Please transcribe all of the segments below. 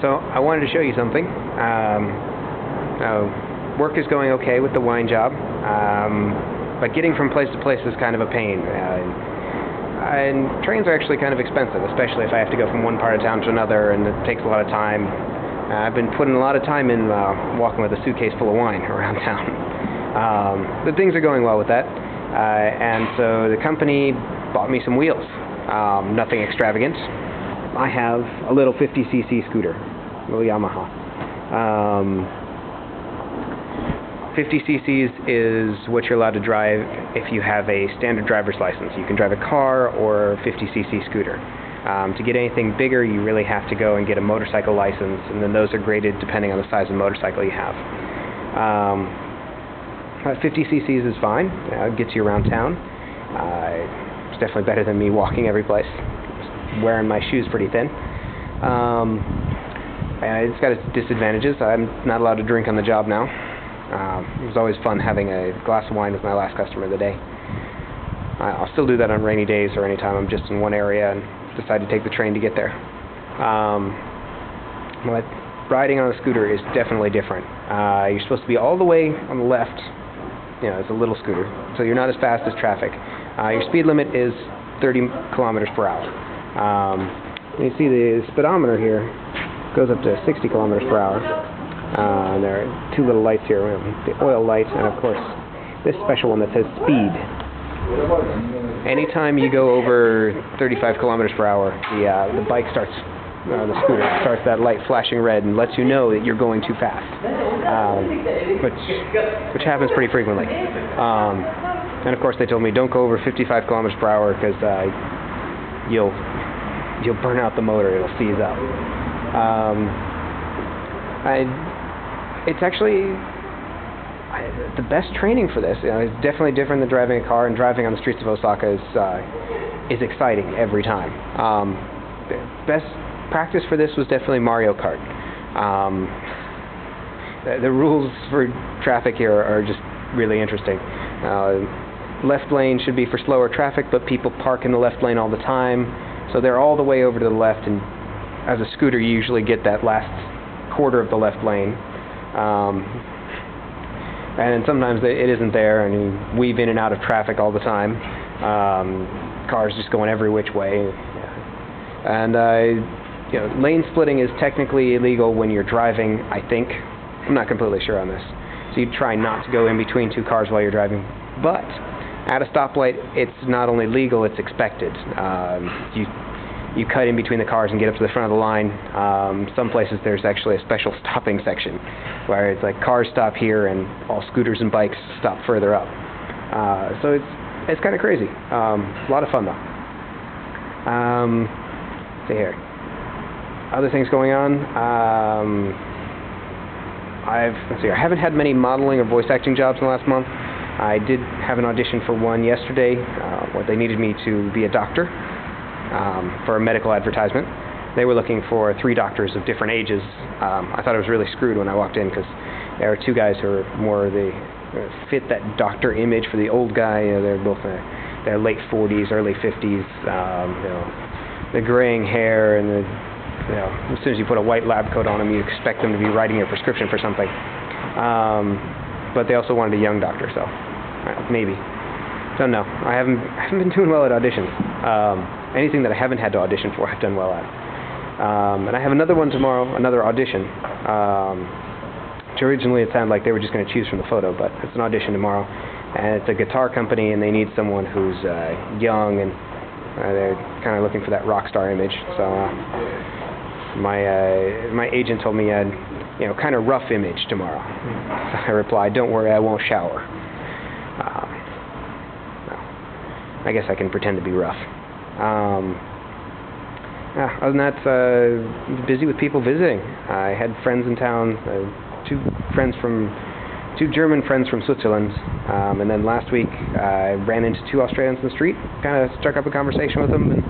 So I wanted to show you something. Work is going okay with the wine job, but getting from place to place is kind of a pain. And trains are actually kind of expensive, especially if I have to go from one part of town to another, and it takes a lot of time. I've been putting a lot of time in walking with a suitcase full of wine around town. But things are going well with that, and so the company bought me some wheels. Nothing extravagant. I have a little 50cc scooter, a little Yamaha. 50cc's is what you're allowed to drive if you have a standard driver's license. You can drive a car or a 50cc scooter. To get anything bigger, you really have to go and get a motorcycle license, and then those are graded depending on the size of motorcycle you have. 50cc's is fine. It gets you around town. It's definitely better than me walking every place. Wearing my shoes pretty thin. It's got its disadvantages. I'm not allowed to drink on the job now. It was always fun having a glass of wine with my last customer of the day. I'll still do that on rainy days or anytime I'm just in one area and decide to take the train to get there. But riding on a scooter is definitely different. You're supposed to be all the way on the left. It's a little scooter, so you're not as fast as traffic. Your speed limit is 30 kilometers per hour. You see the speedometer here goes up to 60 kilometers per hour. There are two little lights here, the oil light and of course this special one that says speed. Anytime you go over 35 kilometers per hour, the bike starts, the scooter starts that light flashing red and lets you know that you're going too fast, which happens pretty frequently. And of course they told me don't go over 55 kilometers per hour because you'll burn out the motor, it'll seize up. It's actually the best training for this. It's definitely different than driving a car, and driving on the streets of Osaka is exciting every time. The best practice for this was definitely Mario Kart. The rules for traffic here are just really interesting. Left lane should be for slower traffic, but people park in the left lane all the time, so they're all the way over to the left, and as a scooter you usually get that last quarter of the left lane. And sometimes it isn't there, and you weave in and out of traffic all the time. Cars just going every which way. And lane splitting is technically illegal when you're driving, I think. I'm not completely sure on this. So you try not to go in between two cars while you're driving. But at a stoplight, it's not only legal, it's expected. You cut in between the cars and get up to the front of the line. Some places there's actually a special stopping section where it's like cars stop here and all scooters and bikes stop further up. So it's kind of crazy. A lot of fun though. See here. Other things going on. I haven't had many modeling or voice acting jobs in the last month. I did have an audition for one yesterday where they needed me to be a doctor. For a medical advertisement. They were looking for 3 doctors of different ages. I thought I was really screwed when I walked in because there were 2 guys who were more fit that doctor image for the old guy. They're both they're late 40s, early 50s. The graying hair and as soon as you put a white lab coat on them, you expect them to be writing your prescription for something. But they also wanted a young doctor, so maybe. Don't know. I haven't been doing well at auditions. Anything that I haven't had to audition for, I've done well at. And I have another one tomorrow, another audition. Originally it sounded like they were just going to choose from the photo, but it's an audition tomorrow. And it's a guitar company, and they need someone who's young, and they're kind of looking for that rock star image. So my agent told me I had, kind of rough image tomorrow. So I replied, don't worry, I won't shower. I guess I can pretend to be rough. Other than that, busy with people visiting. I had friends in town, two German friends from Switzerland, and then last week I ran into 2 Australians in the street, kind of struck up a conversation with them, and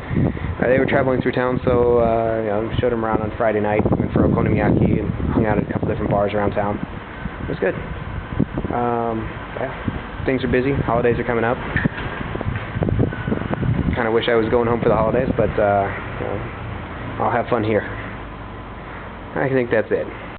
they were traveling through town, so showed them around on Friday night, went for okonomiyaki, and hung out at a couple different bars around town. It was good. Things are busy, holidays are coming up. Kind of wish I was going home for the holidays, but I'll have fun here. I think that's it.